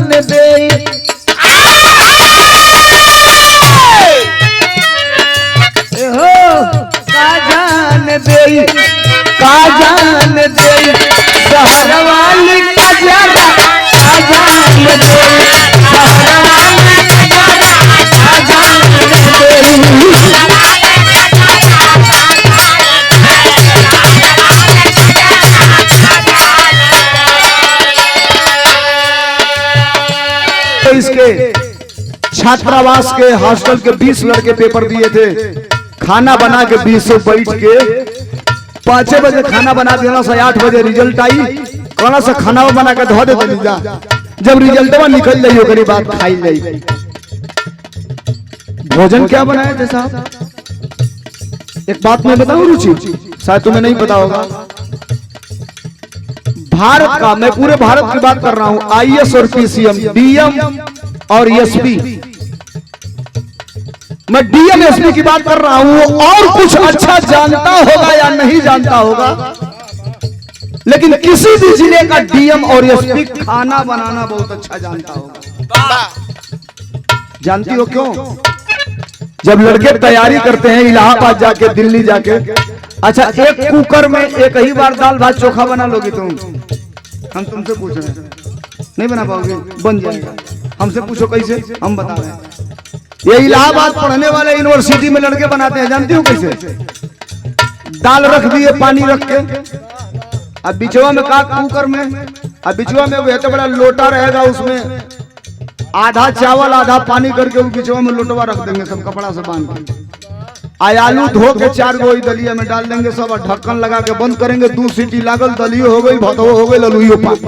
जान दे का जान दे शहर वाली का जान दे शहर वाली का जान दे। तो इसके छात्रावास के हॉस्टल के 20 लड़के पेपर दिए थे, खाना बना के 20 बैठ के 5 बजे खाना बना देना से 8 बजे रिजल्ट आई कहना से खाना बना के धो दे जा जब रिजल्ट निकल जाइए ओकरी बात खाई जाई। भोजन क्या बनाए थे साहब? एक बात मैं बताऊं रुचि, शायद तुम्हें नहीं पता होगा, भारत का, मैं पूरे भारत की बात कर रहा हूं, आईएएस और पीसीएम, डीएम और एसपी, मैं डीएम एसपी की बात कर रहा हूं, और कुछ अच्छा जानता होगा या नहीं जानता होगा, लेकिन किसी भी जिले का डीएम और एसपी खाना बनाना बहुत अच्छा जानता होगा। जानती हो क्यों? जब लड़के तैयारी करते हैं इलाहाबाद जाके, दिल्ली जाके, अच्छा एक कुकर में एक ही बार दाल भात चोखा बना लोगी तुम? हम तुमसे पूछ रहे हैं, नहीं बना पाओगे? बन जाएगा। हमसे पूछो कैसे, हम बता रहे हैं। ये इलाहाबाद पढ़ने वाले यूनिवर्सिटी में लड़के बनाते हैं, जानती हो कैसे? दाल रख दिए पानी रख के, अब बिचवा में का कुकर में, अब बिचवा में वो तो बड़ा लोटा रहेगा, उसमें आधा चावल आधा पानी करके उस बिचवा में लोटवा रख देंगे सब कपड़ा से बांध के, आलू धो के 4 गो दलिया में डाल देंगे सब, और ढक्कन लगा के बंद करेंगे, 2 सीटी लागल, दलियो हो गई, भतवा हो गई, ललुइयो पाक।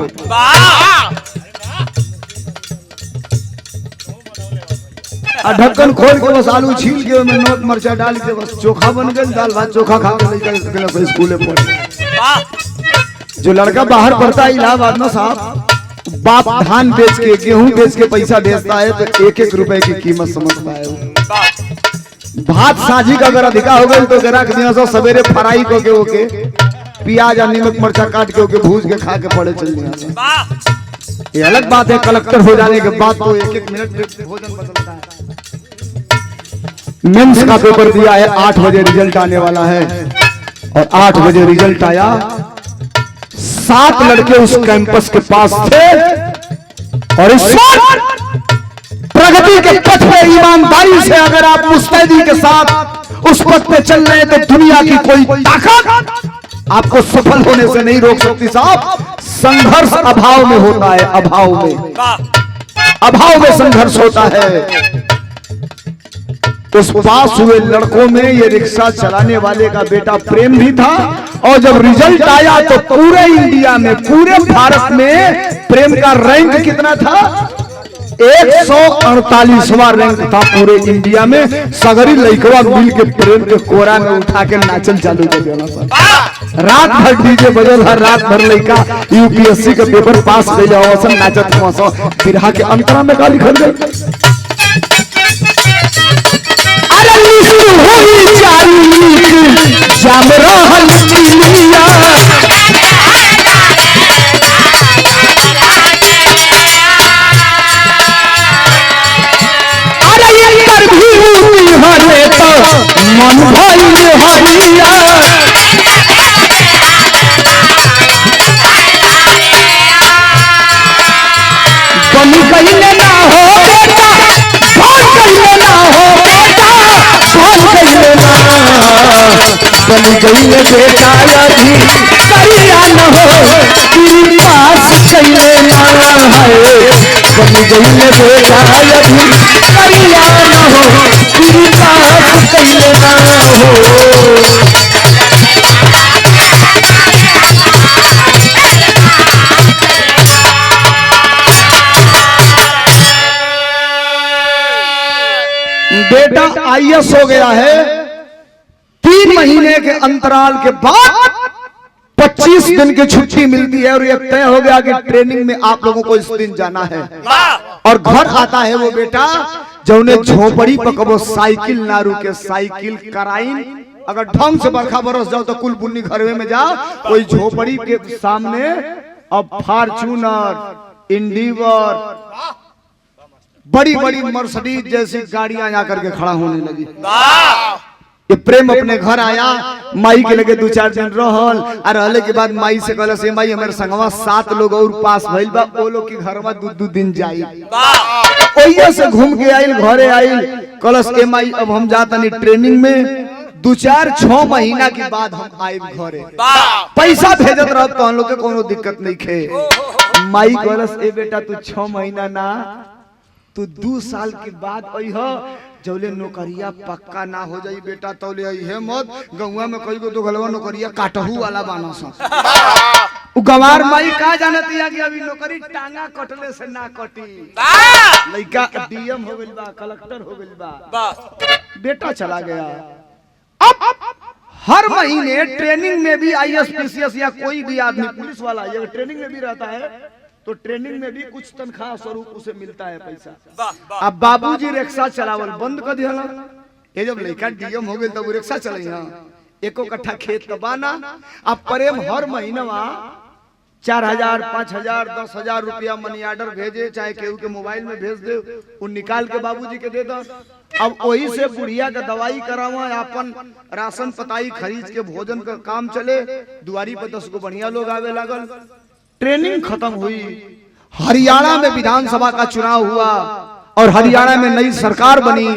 ढक्कन खोल के बस आलू छील के में नोट मरचा डाल के बस चोखा बन गया, दाल भात चोखा खा के लेकर स्कूल में पढ़े। जो लड़का बाहर पढ़ता है इलाहाबाद में साहब, बाप धान बेच के गेहूं बेच के पैसा भेजता है तो 1-1 रुपए की कीमत समझता है। भात साझी का अगर अधिका हो गई तो जरा के सवेरे फ्राई को के ओके प्याज और नमक मरचा काट के ओके भूज के खा के पड़े चल जाता। ये अलग बात है, कलेक्टर हो जाने के बाद तो 1-1 मिनट में भोजन बदलता है। मेंस का पेपर दिया है, 8 बजे रिजल्ट आने वाला है, और 8 बजे रिजल्ट आया, 7 लड़के उस कैंपस के पास थे, और इस प्रगति के पथ पे ईमानदारी से अगर आप मुस्तैदी के साथ उस पथ पे चल रहे हैं तो दुनिया की कोई ताकत आपको सफल होने से नहीं रोक सकती साहब। संघर्ष अभाव में होता है, अभाव में संघर्ष होता है। उस पास हुए लड़कों में ये रिक्शा चलाने वाले का बेटा प्रेम भी था, और जब रिजल्ट आया तो पूरे इंडिया में, पूरे भारत में प्रेम का रैंक कितना था? 148वां रैंक था पूरे इंडिया में। सगरी लइकवा मिल के प्रेम के कोरा में उठा के नाचल चालू कर दिया। रात भर डीजे बजल, हर रात भर लइका यूपीएससी के पेपर पास कर जाओ, नाचत हंसो, बिरहा के अंतरा में गाली खड़ गई। जाम रहल चिलिया, अरे ये कर भी हरे तो मन भइल हरिया, बन कहिले ना हो बेटा, भन कहिले ना हो बेटा, भन कहिले ना, बन कहिले बेटा अभी करिया न हो, तेरी पास कहिले ना है, बन कहिले बेटा अभी करिया न हो, तेरी पास कहिले ना हो। बेटा आईएएस हो गया है, 3 महीने के अंतराल के बाद 25 दिन की छुट्टी मिलती है, और ये तय हो गया कि ट्रेनिंग में आप लोगों को इस दिन जाना है। और घर आता है वो बेटा जो उन्हें झोपड़ी पकड़ो, साइकिल ना रुके, साइकिल कराइन, अगर ढंग से बरखा बरस जाओ तो कुल बुन्नी घरवे में जाओ, कोई झोपड़ी के सामने अब फॉर्च्यूनर, इंडिवर, बड़ी बड़ी मर्सिडीज जैसी गाड़ियां आकर के खड़ा होने लगी। ये प्रेम अपने घर आया, माई के लगे 2-4 दिन रहल, और रहले के बाद माई से कहला से माई हमारे संगवा 7 लोग और पास भइल बा, ओ लोग के घर में 2-2 दिन जाई। ओइया से घूम के आइल, घरे आइल, कहला से माई अब हम जातनी ट्रेनिंग में, 2-4-6 महीना के बाद हम आइब घरे, पैसा भेजत रहत तो हम लोग के कोनो दिक्कत नहीं खे। माई कहला से बेटा तू 6 महीना ना, तू 2 साल के बाद अइह, जौले नौकरिया पक्का ना हो जाई बेटा तौले अइहे मत। गौवा में कई गो तो गलवा नौकरिया काटहू वाला बाना सा। उ गवार माई का जानती है कि अभी नौकरी टांगा कटले से ना कटी। लइका डीएम हो गइल बा, कलेक्टर हो गइल बा, बेटा चला गया। अब हर महीने ट्रेनिंग में भी आईएएस पीसीएस या कोई भी आदमी पुलिस वाला ये ट्रेनिंग में भी रहता है, तो ट्रेनिंग में भी कुछ तनख्वाह स्वरूप उसे मिलता है पैसा। अब बाबूजी रिक्शा चलावल बंद कर दिया। ये जब लड़का डीएम हो गए तब रिक्शा चले, एको कट्ठा खेत का बाना। अब प्रेम हर महीना 4,000, 5,000, 10,000 रुपया मनी ऑर्डर भेजे, चाहे केहू के मोबाइल में भेज दे, वो निकाल के बाबूजी के दे दो। अब वही से बुढ़िया का दवाई करावा, अपन राशन पताई खरीद के भोजन का काम चले। दुआरी पर 10 गो बढ़िया लोग आवे लागल। ट्रेनिंग खत्म हुई, हरियाणा में विधानसभा का चुनाव हुआ और हरियाणा में नई सरकार बनी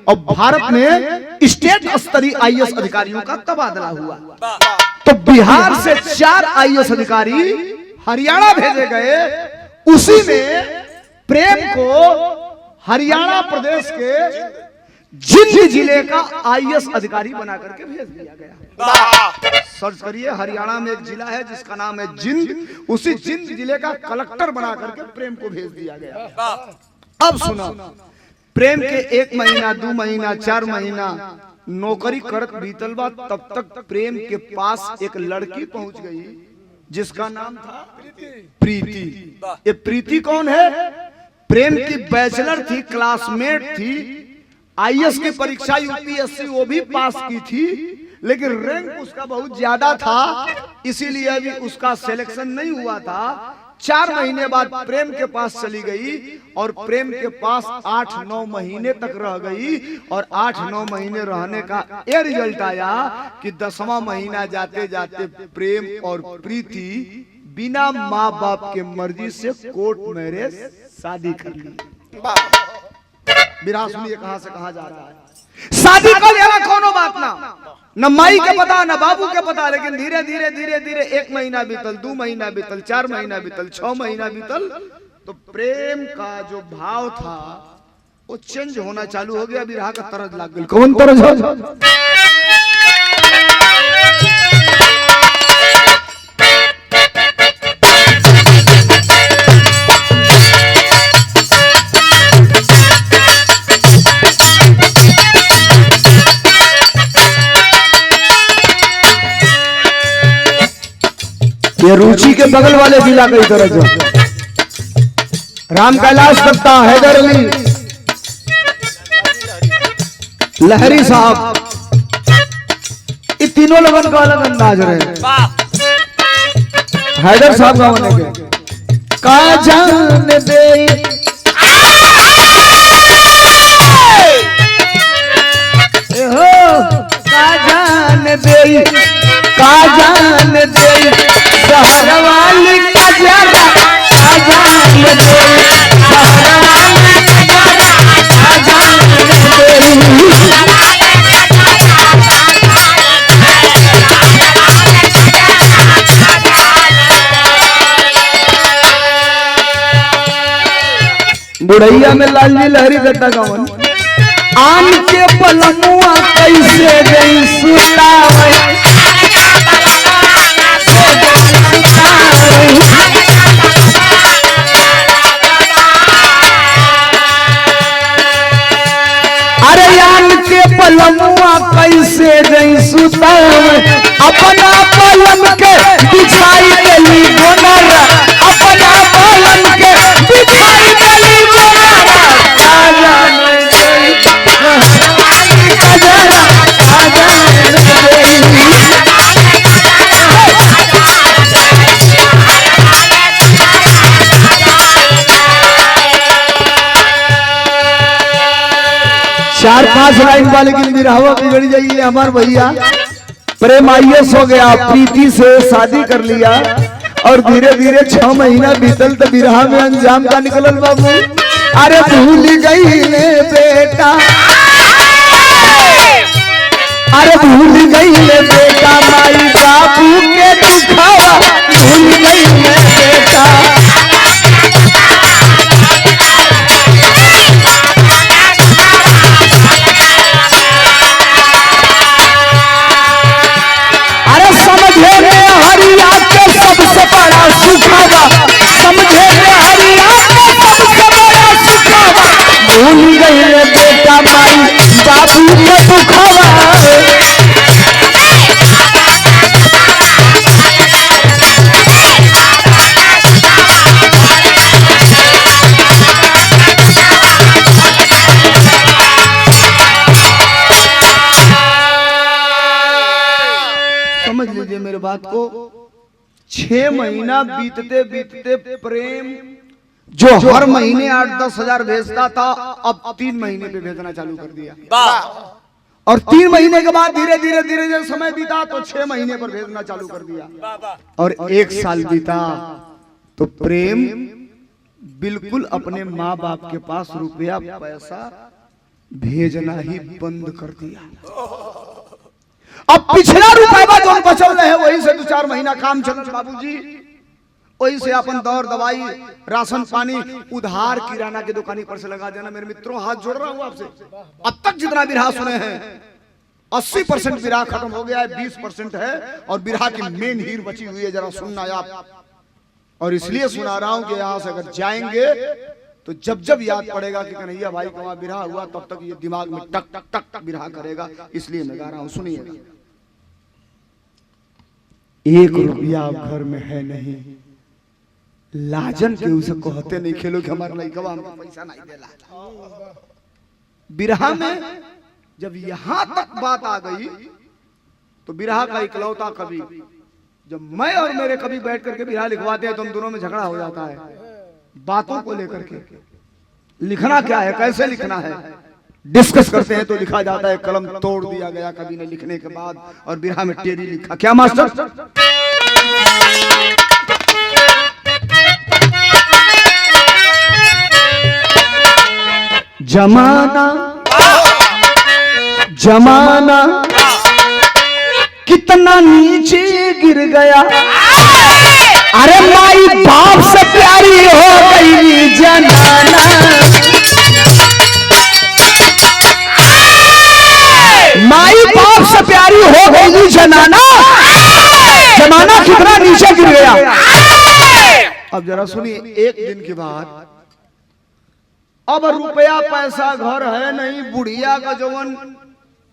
और भारत में स्टेट स्तरीय आईएएस अधिकारियों का तबादला हुआ। तो बिहार से 4 आईएएस अधिकारी हरियाणा भेजे गए। उसी में प्रेम को हरियाणा प्रदेश के जिंद जिले का आईएएस अधिकारी बना करके भेज दिया गया। सर्च करिए, हरियाणा में एक जिला है जिसका नाम है जिंद, उसी जिंद जिले का कलेक्टर बना करके प्रेम को भेज दिया गया। अब सुनो, प्रेम के 1 महीना, 2 महीना, 4 महीना नौकरी करत बीतल बा, तब तक प्रेम के पास एक लड़की पहुंच गई जिसका नाम था प्रीति। ये प्रीति कौन है? प्रेम की बैचलर थी, क्लासमेट थी, आईएएस की परीक्षा यूपीएससी वो भी पास की थी, लेकिन रैंक उसका बहुत ज्यादा था, इसीलिए अभी उसका सिलेक्शन नहीं हुआ था। 4 महीने बाद प्रेम के पास चली गई और प्रेम के पास 8-9 महीने तक रह गई। और 8-9 महीने रहने का ये रिजल्ट आया कि 10वां महीना जाते जाते प्रेम और प्रीति बिना माँ बाप के मर्जी से कोर्ट मैरिज शादी कर ली। विरासत में कहां से कहां जा रहा है। शादी कर लेना कोनो बात ना, न माई के पता न बाबू के पता, लेकिन धीरे धीरे धीरे धीरे 1 महीना बीतल, 2 महीना बीतल, 4 महीना बीतल, 6 महीना बीतल, तो प्रेम का जो भाव था वो चेंज होना चालू हो गया। विरह का तरज लग गई। कौन तरज हो? ये रुचि के बगल वाले जिला की तरह जो राम कैलाश दत्ता, हैदर अली, लहरी साहब, ये तीनों लोगों का अलग अंदाज रहे। हैदर साहब का होने के का जान दे, का जान दे, का जान दे, शहर वाली का जरा, का जान दे, शहर वाली का जरा, का जान दे। बुढ़ैया में लालजी लहरी दत्ता गावन, आम के पलमुआ कैसे गई सुतावे, अरे आम के पलमुआ कैसे गई सुतावे, अपना पलम के बिछाई गली गोनर, अपना पलम के बिछाई गली गोनर, 4-5 लाइन वाले की बिरहवा बिगड़ जाइए हमार भैया। प्रेम आईएएस हो गया, प्रीति से शादी कर लिया और धीरे धीरे 6 महीना बीतल तो बिरहा में अंजाम का निकलल बाबू। अरे भूल गई ले बेटा, अरे भूल गई ले बेटा माई बाबू के दुखावा, भूल गई ले बेटा। अरे समझे में हरिया के सबसे बड़ा सुखावा, समझे में हरिया के सबसे बड़ा सुखावा, भूल गई ले बेटा माई बाबू के दुखावा। समझ लीजिए मेरे बात को, 6 महीना बीतते बीतते प्रेम जो हर महीने 8-10 हजार भेजता था अब 3 महीने पे भेजना चालू कर दिया। और 3 महीने के बाद धीरे धीरे धीरे जब समय बीता तो 6 महीने पर भेजना चालू कर दिया। और 1 साल बीता तो प्रेम बिल्कुल अपने माँ बाप के पास रुपया पैसा भेजना ही बंद कर दिया। अब पिछला रुपया जो बचल रहे वही से 2-4 महीना काम चल बाबूजी, वही से अपन दौर दवाई राशन पानी उधार किराना की दुकानी पर से लगा देना। मेरे मित्रों हाथ जोड़ रहा हूं आपसे, अब तक जितना बिरहा सुने हैं 80% बिरहा खत्म हो गया है, 20% है और बिरहा की मेन हीर बची हुई है, जरा सुनना आप। और इसलिए सुना रहा हूं कि यहां से अगर जाएंगे तो जब जब याद पड़ेगा कि कन्हैया भाई का वहां बिरहा हुआ तब तक ये दिमाग में टक टक टक टक बिरहा करेगा, इसलिए मैं गा रहा हूं, सुनिएगा। 1 रुपया घर में है नहीं, लाजन के उसे कहते नहीं खेलो कि हमारा लड़का हमको पैसा नहीं देला। बिरहा में जब यहां तक बात आ गई तो बिरहा का इकलौता कवि, जब मैं और मेरे कवि बैठ करके बिरहा लिखवाते हैं तो हम दोनों में झगड़ा हो जाता है बातों को लेकर के। लिखना क्या है, कैसे लिखना है, डिस्कस करते हैं तो लिखा जाता है कलम तोड़ दिया गया कवि ने लिखने के बाद, और बिरहा में टेरी लिखा। क्या मास्टर? जमाना जमाना कितना नीचे गिर गया, अरे माई बाप से प्यारी हो गई जनाना, माई बाप से प्यारी हो गई जनाना, जमाना कितना नीचे गिर गया। अब जरा सुनिए, एक दिन के बाद अब रुपया पैसा घर है नहीं, बुढ़िया का जवन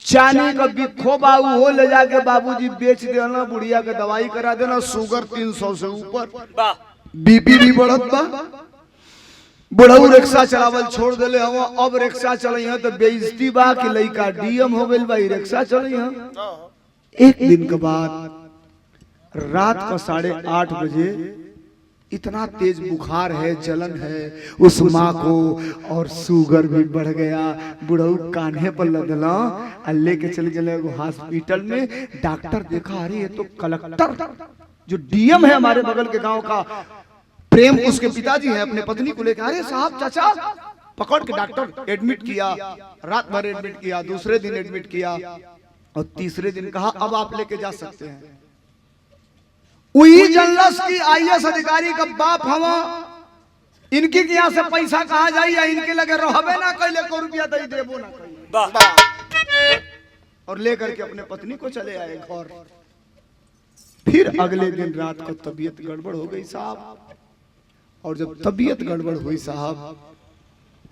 चानी का बिखो बाबू हो ले जाके बाबूजी बेच देना, बुढ़िया के दवाई करा देना, शुगर 300 से ऊपर, बीपी भी बढ़त बा। बुढ़ऊ रिक्शा चलावल छोड़ देले हम, अब रिक्शा चले हैं तो बेइज्जती बा कि लइका डीएम हो गइल बा, रिक्शा चले हैं। एक दिन के बाद रात का 8:30 बजे इतना तेज बुखार है, जलन है उस माँ को, और शुगर भी बढ़ गया। बुढ़ऊ कान्हे पर लदला और लेके चले चले हॉस्पिटल में। डॉक्टर देखा, अरे ये तो कलेक्टर जो डीएम है हमारे बगल के गांव का, प्रेम उसके पिताजी हैं, अपने पत्नी को लेकर, अरे साहब चाचा, पकड़ के डॉक्टर एडमिट किया, रात भर एडमिट किया, दूसरे दिन एडमिट किया और तीसरे दिन कहा अब आप लेके जा सकते हैं। वही जनलस की आईएएस अधिकारी का बाप हम, इनकी यहाँ से पैसा कहाँ जाई या इनके लगे रहबे ना कैले को रुपया दे देबो ना कैले, और लेकर के अपने पत्नी को चले आए घर। फिर अगले दिन रात को तबीयत गड़बड़ हो गई साहब, और जब तबीयत गड़बड़ हुई साहब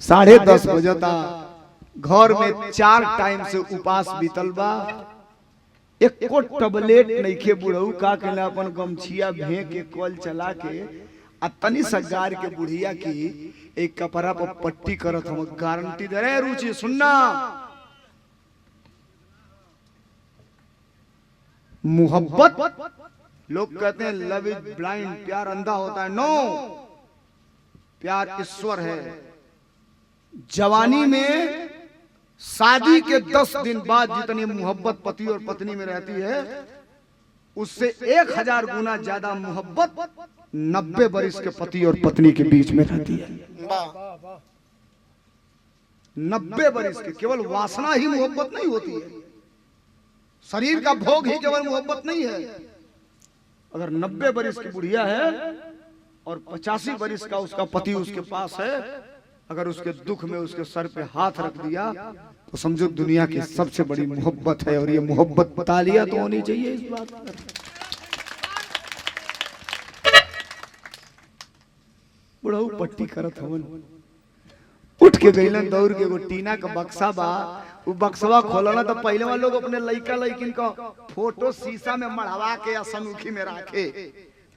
10:30 बजे था, घर में 4 टाइम से उपास बीतल बा, एक को टबलेट नहीं खे। बुढ़ऊ का केला अपन गमछिया भे के कल चला के आ तनी सगार के बुढ़िया की एक कपड़ा पर पट्टी करत हम, गारंटी दे रहे। रुचि सुनना, मोहब्बत लोग कहते हैं लव इज ब्लाइंड, प्यार अंधा होता है। नो, प्यार ईश्वर है। जवानी में शादी के 10 दिन बाद जितनी मोहब्बत पति और पत्नी में रहती है उससे 1000 गुना ज्यादा मोहब्बत 90 वर्ष के पति और पत्नी के बीच में रहती है। 90 वर्ष के केवल वासना ही मोहब्बत नहीं होती है, शरीर का भोग ही केवल मोहब्बत नहीं है। अगर 90 वर्ष की बुढ़िया है और 85 वर्ष का उसका पति उसके पास है, अगर उसके दुख में उसके सर पे हाथ रख दिया तो समझो दुनिया की सबसे बड़ी मोहब्बत है। और ये मोहब्बत बता लिया तो होनी चाहिए इस बात पर। बुढ़ऊ पट्टी करत हवन, उठ के गइलन दौड़ के एगो टीना का बक्सा बा, वो बक्सवा खोलना तो पहले वाले लोग अपने लइका लइकिन का फोटो शीशा में मढ़वा के या सनुखी में रखे,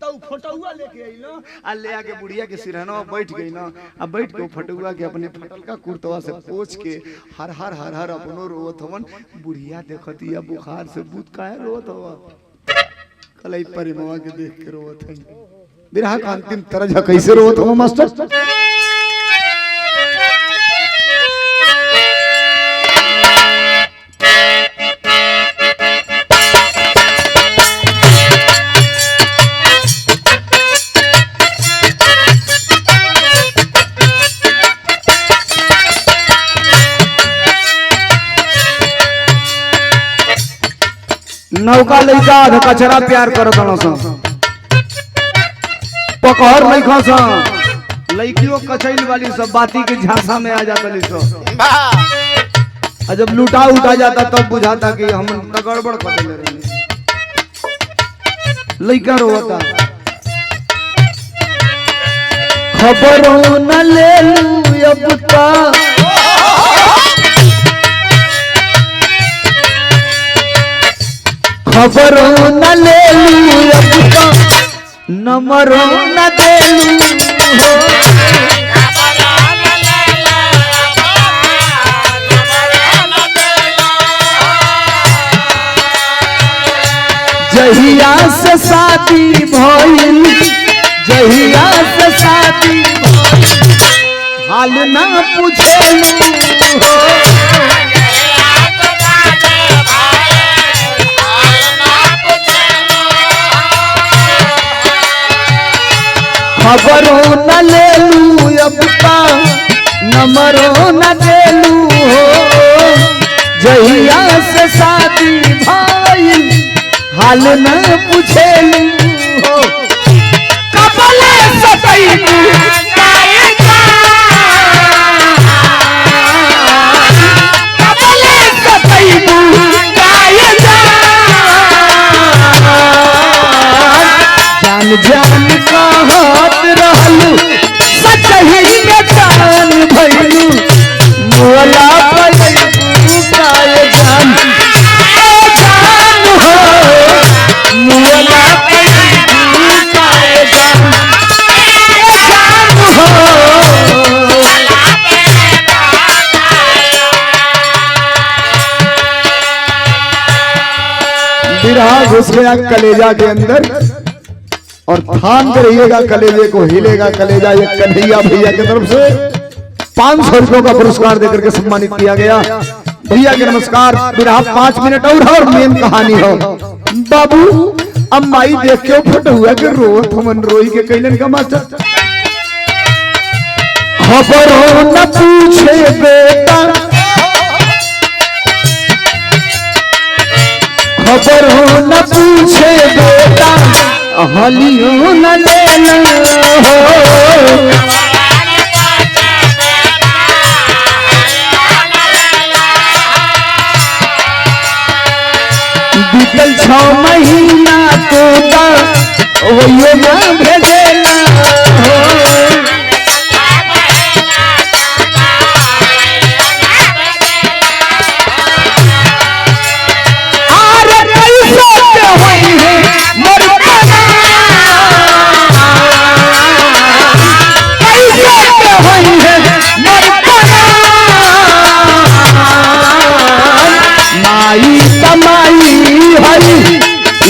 तो फोटोआ लेके आइलो आ ले आके बुढ़िया के सिरहना बैठ गई ना, अब बैठ के फोटोआ के अपने फटल का कुर्तवा से पोंछ के हर हर हर हर अपनो रोवत हवन। बुढ़िया देखती या बुखार से बूत काहे रोवत हवा, कलई परिमवा के देख के रोवत है। बिरहा का अंतिम तरज कैसे रोवत हवा मास्टर? नौका लइका आधा कचरा प्यार करत हन, पकड़ नहीं खसा लइकियों कचैल वाली सब बाती के झांसा में आ जाता सब, जब लूटा उठा जाता तब बुझाता कि हम गड़बड़ कर ले रहे। लइका रोता खबरों न ले लूं अब तक, खबरों न ले लूं अब तक, नंबरों न दे लूं हो। जहिया से शादी भइल, जहिया से शादी भइल, हाल ना पूछेलू हो। खबरों न ले लूं अब तक, नंबरों न दे लूं हो। जहिया से शादी भइल, हाल न पूछेलू हो। कपले सतैलू काहे कपले सतैलू काहे जान जान कहत रहलू, सच ही में जान भइलू, मोला पलू काहे जान जान हो, मोला पलू काहे जान जान हो। बिरहा घुस गया कलेजा के अंदर और थाम के रहिएगा कलेजे को, हिलेगा कलेजा। ये कन्हैया भैया की तरफ से 500 रुपयों का पुरस्कार देकर के सम्मानित किया गया। भैया के नमस्कार। बिरहा 5 मिनट और मेन कहानी हो। बाबू अब माई देख के फट हुआ कि रोत हमन रोई के कैलन का मास्टर। खबरों न पूछे बेटा, खबरों न पूछे बेटा, हलियों न लेना हो। बीतल 6 महीना तोता वही न भेजेला हो।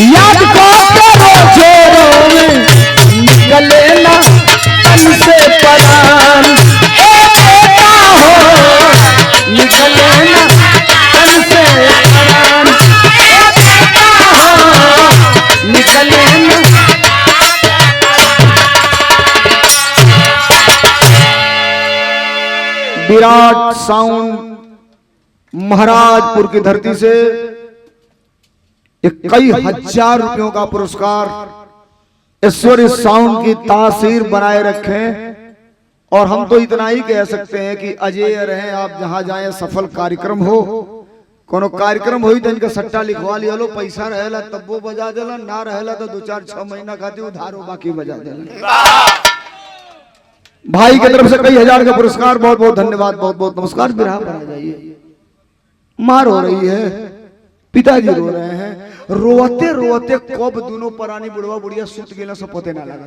याद को करो जोरों में विराट साउंड महाराजपुर की धरती से कई हजार रुपयों का पुरस्कार ईश्वर इस साउंड की तासीर बनाए रखें। और हम तो इतना ही कह सकते हैं कि अजय रहें, आप जहां जाएं सफल कार्यक्रम हो। कोनो कार्यक्रम हो तो इनका सट्टा लिखवा लिया लो, पैसा रहेला तब वो बजा देला, ना रहेला तो 2-4-6 महीना खाती उधार हो बाकी बजा देला। भाई की तरफ से कई हजार का पुरस्कार, बहुत बहुत धन्यवाद, बहुत बहुत नमस्कार। बिरहा पर आ जाइए। मार हो रही है, पिताजी रो रहे हैं, रोते रोते कब दोनों परानी बुढ़वा बुढ़िया सुत गेला से पते ना लगा।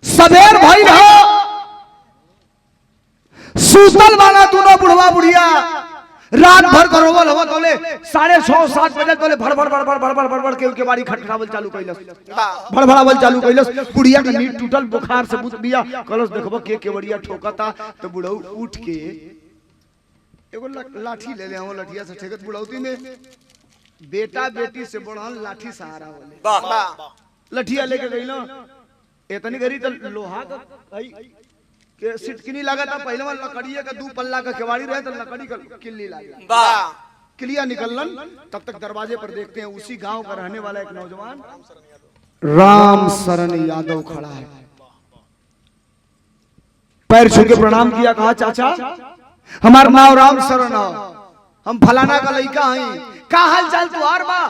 सवेर भाई रहा सूतल वाला दोनों बुढ़वा बुढ़िया रात भर का रोवल हो तोले 6:30-7 बजे तोले भड़बड़ भड़बड़ भड़बड़ भड़बड़ के उनके बारी खटखटावल चालू कैलस, भड़बड़ावल चालू कैलस। बुढ़िया का नींद टूटल, बुखार से बुत बिया कलस देखबो के बढ़िया ठोकता। तो बुढ़ऊ उठ के एगो लाठी ले ले, लठिया से ठेकत बुढ़ौती में बेटा बेटी से बढ़न लाठी सहारा होले। वाह लठिया लेके गई ना इतनी गरी तो लोहा का के सिटकिनी लगा था। पहले वाला लकड़िया का 2 पल्ला का केवाड़ी रहे तो लकड़ी का किल्ली लगा, वाह किलिया निकलन। तब तक दरवाजे पर देखते हैं उसी गांव का रहने वाला एक नौजवान राम शरण यादव खड़ा है। पैर छू के प्रणाम किया, कहा चाचा हमारा नाम राम शरण है, हम फलाना का लड़का हैं, का हाल चाल तुहार बा?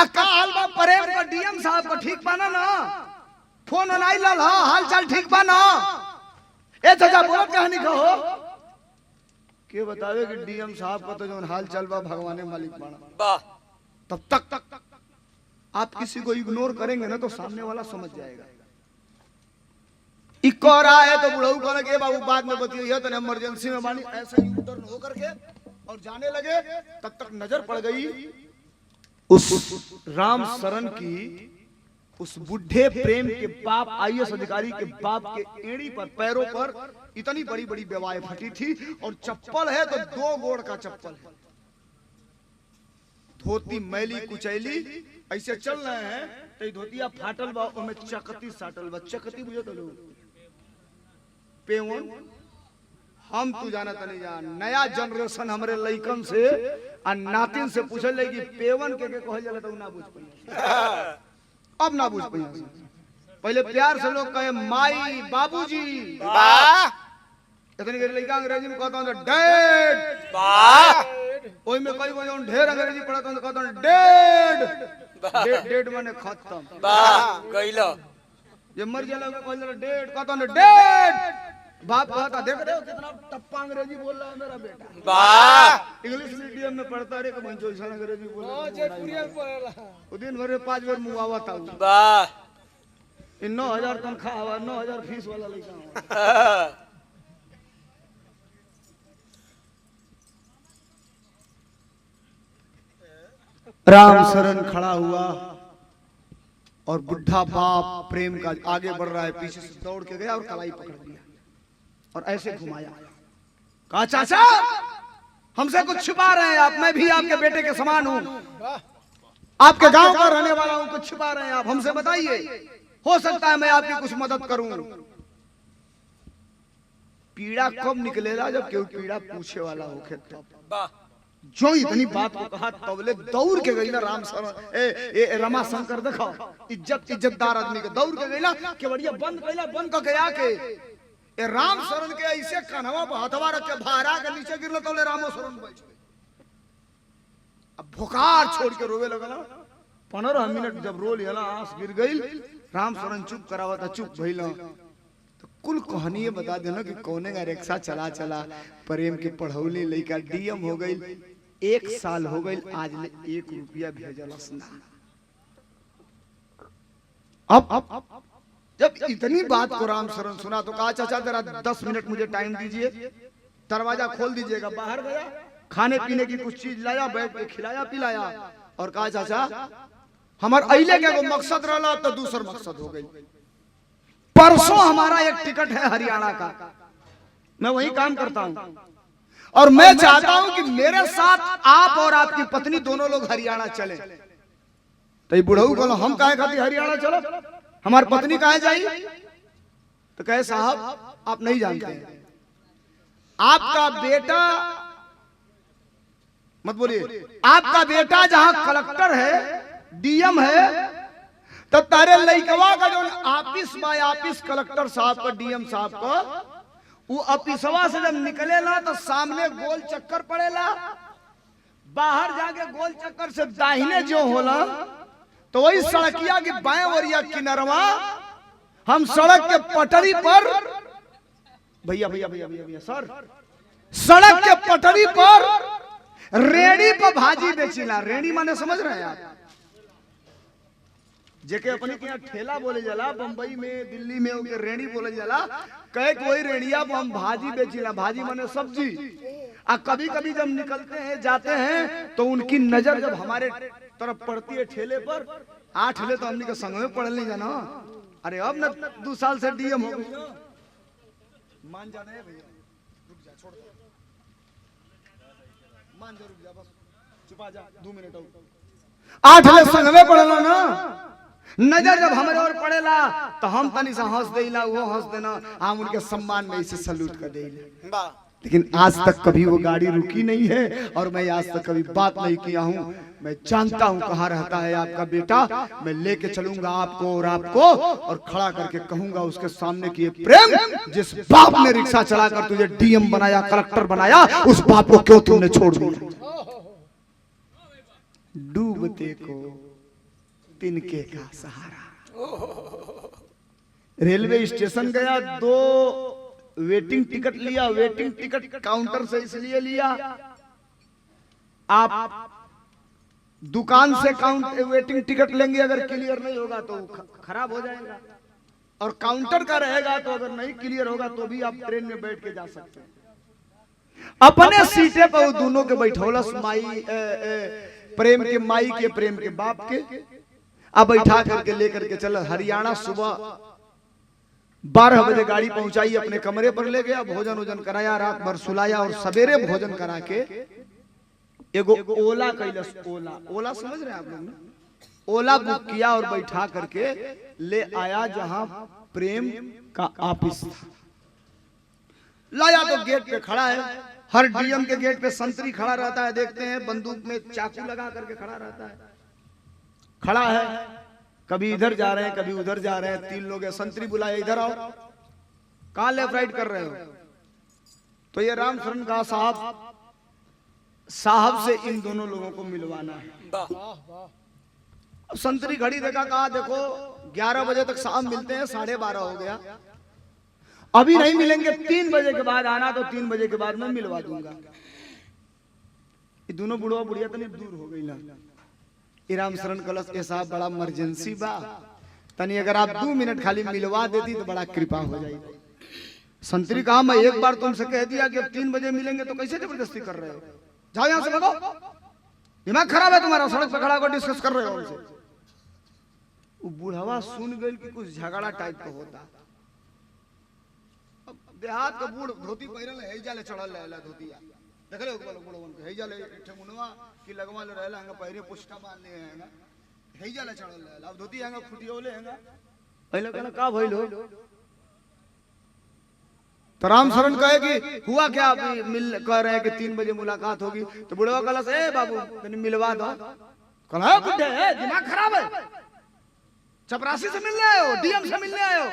का हाल बा प्रेम का डीएम साहब का ठीक बाना ना? फोन नहीं लाल, हाल चाल ठीक बा ना? ए चाचा बोलत कहानी कहो के बतावे कि डीएम साहब का तो जो हाल चाल बा भगवान मालिक बाड़ा। तब तक आप किसी को इग्नोर करेंगे ना तो सामने वाला समझ जाएगा। इको रहा है तो बुढ़ऊ कहने के बाबू बाद में बतिए तो इमरजेंसी में बानी, ऐसे ही टर्न हो करके और जाने लगे। तब तक नजर पड़ गई उस राम शरण की उस बुढ़े प्रेम के बाप आईएएस अधिकारी के बाप के एड़ी पर पैरों पर इतनी बड़ी बड़ी बेवाएं फटी थी। और चप्पल है तो 2 गोड़ का चप्पल है, धोती मैली कुचैली ऐसे चल रहे हैं तो धोतिया फाटल बा, ओमे चकती साटल बा। चकती बुझे तो लोग पेवन हम तू जाना तो नहीं जान। नया जनरेशन हमरे लइकन से आ नातिन से पूछल ले कि पेवन के कहल जाला तो ना बुझ पाई, अब ना बुझ पाई। पहले प्यार से लोग कहे माई बाबूजी, वाह इतनी गरी लड़का अंग्रेजी में कहता हूं डैड, वाह ओई में कई वो ढेर अंग्रेजी पढ़ता हूं कहता हूं डैड, डैड माने खत्म, वाह कइलो जे मर जाला कहल डैड कहता हूं डैड। बाप कहता देख रहे हो कितना टप्पा अंग्रेजी बोल रहा है मेरा बेटा, वाह इंग्लिश मीडियम में पढ़ता रे कौन जो ऐसा अंग्रेजी बोल रहा है जे पढ़ेला वो दिन भर में 5 बार मुआवा था, वाह इन 9,000 तनख्वाह हवा 9,000 फीस वाला लड़का। राम शरण खड़ा हुआ और बुढ़ा बाप प्रेम का आगे बढ़ रहा है, पीछे से दौड़ के गया और कलाई पकड़ लिया और ऐसे घुमाया। कहा चाचा हमसे कुछ छुपा रहे हैं आप, मैं भी आपके बेटे के समान हूं, आपके गांव का रहने वाला हूं, कुछ छुपा रहे हैं आप, हमसे बताइए, हो सकता है मैं आपकी कुछ मदद करूं। पीड़ा कब निकलेगा जब केहू पीड़ा पूछे वाला होखे तब। जो इतनी बात को कहा तबले दौड़ के गई ना राम शरण रमा शंकर देखो इज्जतदार आदमी के दौड़ के गईला के बढ़िया बंद कैला, बंद का गया के ए राम शरण के ऐसे कन्हवा पर हथवा रख के भारा के नीचे गिरल तो ले रामो शरण बैठ गए। अब भुकार छोड़ के रोवे लगला। 15 मिनट जब रो लिया आंस गिर गई, राम शरण चुप करावा था, चुप भइला तो कुल कहानी बता देना कि कौने का रिक्शा चला चला प्रेम के पढ़ौली लइका डीएम हो गई, 1 साल हो गई आज ले 1 रुपया भेजलस ना। अब जब इतनी बात को राम शरण सुना तो कहा चाचा जरा 10 मिनट मुझे टाइम दीजिए, दरवाजा खोल दीजिएगा। बाहर गया, खाने पीने की कुछ चीज लाया, बैठ के खिलाया पिलाया और कहा चाचा हमार अइले के एगो मकसद रहला तो दूसर मकसद हो गई। परसों हमारा एक टिकट है हरियाणा का, मैं वही काम करता हूं और मैं चाहता हूं कि मेरे साथ आप और आपकी पत्नी दोनों लोग हरियाणा चलें। तो बुढ़ऊ बोला हम काहे खातिर हरियाणा चलो, हमारी पत्नी कहाँ जाई? तो कहे साहब आप नहीं जानते हैं, आपका बेटा, मत बोलिए, आपका बेटा जहां कलेक्टर है, डीएम है, तो तारे लइकवा का जो ऑफिस बाय ऑफिस कलेक्टर साहब का, डीएम साहब का, वो ऑफिसवा से जब निकले ना तो सामने गोल चक्कर पड़ेला, बाहर जाके गोल चक्कर से दाहिने जो होला तो वही सड़किया की बाएं ओरिया किनारवा हम सड़क के पटरी पर, भैया भैया भैया भैया भैया सर, सड़क के पटरी पर रेड़ी पर भाजी बेचिला। रेड़ी माने समझ रहे हैं आप? जेके अपने के यहाँ ठेला बोले जाला, बंबई में दिल्ली में उनके रेड़ी बोले जाला, कहे कोई रेड़िया पर हम भाजी बेचिला। भाजी माने सब्जी। आ कभी कभी जब निकलते हैं जाते हैं तो उनकी नजर जब हमारे तरफ पड़ती है ठेले पर, 8 ठेले तो हमने के संग में पढ़ नहीं जाना। अरे अब न 2 साल से डीएम हो गई, मान जाना है भैया, रुक जा, छोड़ दो, मान जा, रुक जा, बस छुपा जा 2 मिनट और। 8 ठेले संग में पढ़ला ना, नजर जब हमारे और पड़ेला तो हम तनी सा हंस देला, वो हंस देना, हम उनके सम्मान में इसे सल्यूट कर देला। लेकिन आज तक कभी वो गाड़ी रुकी नहीं है और मैं आज तक कभी बात नहीं किया हूँ। मैं जानता हूँ कहाँ रहता है आपका बेटा, मैं लेके चलूंगा आपको और आपको और खड़ा करके कहूंगा उसके सामने कि ये प्रेम जिस बाप ने रिक्शा चलाकर तुझे डीएम बनाया, कलेक्टर बनाया, उस बाप को क्यों तुमने छोड़ दिया? डूबते को तिनके का सहारा। रेलवे स्टेशन गया, 2 वेटिंग टिकट लिया। वेटिंग टिकट काउंटर से इसलिए लिया, आप दुकान से वेटिंग टिकट लेंगे, अगर क्लियर नहीं होगा तो खराब हो जाएगा, और काउंटर का रहेगा तो अगर नहीं क्लियर होगा तो भी आप ट्रेन में बैठ के जा सकते हैं। अपने सीटे पर वो दोनों के बैठौलस, माई प्रेम के माई के, प्रेम के बाप के, अब बैठा करके लेकर के चल हरियाणा। सुबह 12 बजे गाड़ी पहुंचाई, अपने कमरे पर ले गया, भोजन वोजन कराया, रात भर सुलाया और सवेरे भोजन करा के एगो ओला कैलस। ओला समझ रहे हैं आप लोग ना? ओला बुक किया और बैठा करके ले आया जहां प्रेम का ऑफिस था। लाया तो गेट पे खड़ा है, हर डीएम के गेट पे संतरी खड़ा रहता है, देखते हैं बंदूक में चाकू लगा करके खड़ा रहता है। खड़ा है, कभी इधर जा रहे हैं कभी उधर जा रहे हैं, 3 लोग है, संतरी बुलाए, इधर आओ, कहां लेफ्ट राइट कर रहे हो? तो ये राम शरण का साहब से इन दोनों लोगों को मिलवाना है। अब संतरी घड़ी देखा, कहा देखो 11 बजे तक साहब मिलते हैं, 12:30 हो गया, अभी नहीं मिलेंगे, 3 बजे के बाद आना, तो 3 बजे के बाद मैं मिलवा दूंगा। ये दोनों बुढ़वा बुढ़िया तनी दूर हो गई ना। राम शरण कलश के साहब बड़ा इमरजेंसी बा, तनी अगर आप 2 मिनट खाली मिलवा देती तो बड़ा कृपा हो जाएगी। संतरी कहा मैं एक बार तुमसे कह दिया कि अब 3 बजे मिलेंगे, तो कैसे जबरदस्ती कर रहे हो? जाओ यहां से, भागो, दिमाग खराब है तुम्हारा, सड़क पर खड़ा होकर डिस्कस कर रहे हो उनसे। वो बुढ़वा सुन गई कि कुछ झगड़ा टाइप का होता। देहात का बूढ़ धोती पहिरल है, जाले चढ़ल है धोतिया, देख ले बुढ़वन के हेजा ले ठेमुनवा की लगवा ले रहला हंगा, पहिरे पुष्टा बांध ले हैगा, हेजा ले चढ़ल है, अब धोती हंगा फुटियोले हैगा। पहले कहना का भइल हो? तो राम शरण कहे कि हुआ क्या, अभी मिल कह रहे हैं कि 3 बजे मुलाकात होगी। तो बुढ़वा कहला से, ए बाबू तनी मिलवा दो। कहला बुड्ढे है, दिमाग खराब है, चपरासी से मिलने आए हो, डीएम से मिलने आए हो,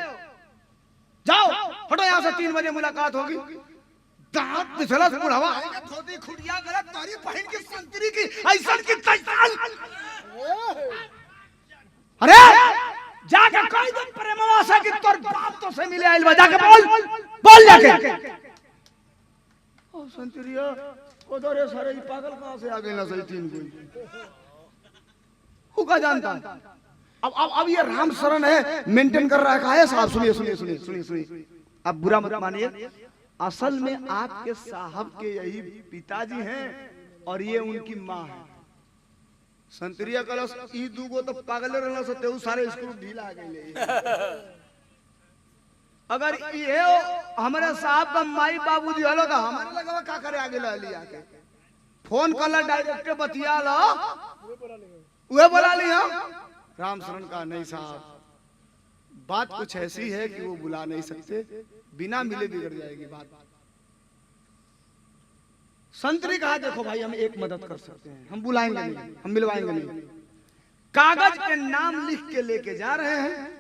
जाओ हटो यहां से, 3 बजे मुलाकात होगी। दांत पिछला बुढ़ावा, धोती खुटिया गलत तारी पहन के संतरी की ऐसन की तैसाल। अरे जाके कोई दिन प्रेमवा से कि तोर बाप तो से मिले आइल बा, जाके बोल जाके। ओ संतरिया ओदरे सारे ई पागल कहां से आ गए ना सही 3 कोई वो का जानता। अब ये राम शरण है, मेंटेन कर रहा है, कहा है साहब सुनिए सुनिए सुनिए सुनिए सुनिए, आप बुरा मत मानिए, असल में आपके साहब के यही पिताजी हैं और ये उनकी माँ है। संतरिया कलश ई दूगो तो पागल रहना से तेऊ सारे स्क्रू ढीला आ गए। अगर ये हमारे साहब का माई बाबूजी हलो तो हमारे लगवा का करे आगे ला लिया के फोन कर डायरेक्ट बतिया लो, वे बोला लिया। राम शरण का नहीं साहब बात कुछ ऐसी है कि वो बुला नहीं सकते, बिना मिले बिगड़ जाएगी बात। संत ने कहा देखो भाई हम एक मदद कर सकते हैं, हम बुलाएंगे नहीं, हम मिलवाएंगे नहीं, कागज के नाम लिख के लेके जा रहे हैं,